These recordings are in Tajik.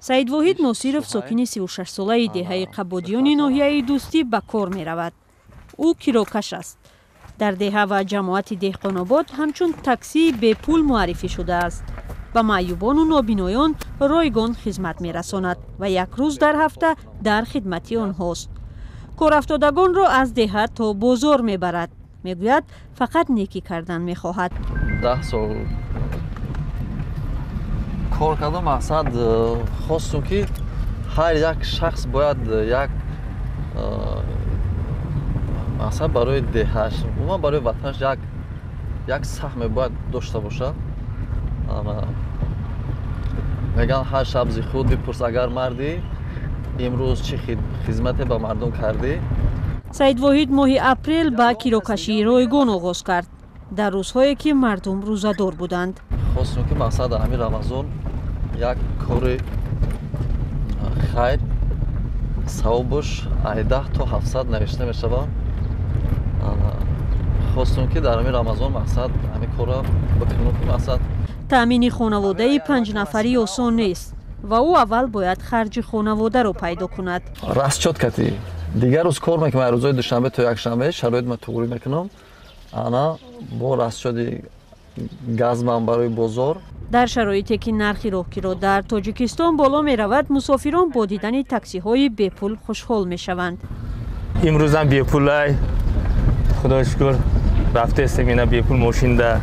саид воҳид носиров сокини 36-солаи деҳаи қабодиёни ноҳияи дӯстӣ ба кор меравад. ӯ кирокаш аст. дар деҳа ва ҷамоати деҳқонобод ҳамчун таксии бепул муаррифӣ шудааст. ба маъюбону нобиноён ройгон хизмат мерасонад ва як рӯз дар ҳафта дар хидмати онҳост. корафтодагонро аз деҳа то бозор мебарад. мегӯяд фақат некӣ кардан мехоҳад. 10 сол кор кардам мақсад хостум ки ҳар як шахс бояд як мақсад барои деҳаш умуман барои ватанаш як саҳме бояд дошта бошад. мегӯянд ҳар шабзи худ бипурс агар мардӣ имрӯз чӣ хизмате ба мардум кардӣ. саид воҳид моҳи апрел ба кирокашии ройгон оғоз кард дар рӯзҳое ки мардум рӯзадор буданд. хостум ки мақсад ҳамин рамазон як кори хайр савобуш 10 то 700 навишта мешавад. хостум ки дар ҳамин рамазон мақсад ҳамин корро бикунем ки мақсад таъмини хонаводаи 5 нафарӣ осон нест ва ӯ аввал бояд харҷи хонаводаро пайдо кунад. расчёт кати дигар рӯз кор мекунам, рӯзои душанбе то якшанбе шароит ма туғрӣ мекунам. ана бо расчёти газман барои бозор. дар шароите ки нархи роҳгиро дар тоҷикистон боло меравад, мусофирон бо дидани таксиҳои бепул хушҳол мешаванд. имрӯзам бепулай худои шукр рафтестем ина бепул мошинда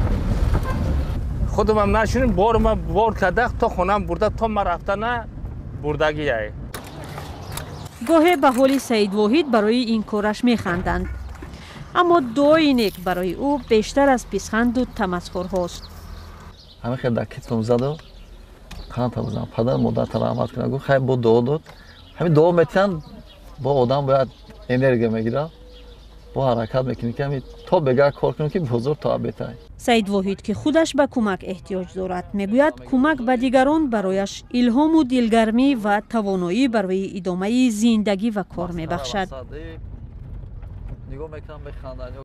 худамам нашунем борма бор кардах то хонам бурда то ма рафтана бурдагияй. гоҳе ба ҳоли саид воҳид барои ин кораш механданд, аммо дуои нек барои ӯ бештар аз писханду тамасхурҳост. ҳамин хел дар китфам заду қанда бузам падар модарта раҳмат кунад гуфт хай бо дуо дод. ҳамин дуо метиҳанд бо одам бояд энергия мегирад бо ҳаракат мекунӣ ки ҳамин то бегар кор кунем ки бозор то абетай. саид воҳид ки худаш ба кӯмак эҳтиёҷ дорад, мегӯяд кӯмак ба дигарон барояш илҳому дилгармӣ ва тавоноӣ барои идомаи зиндагӣ ва кор мебахшад.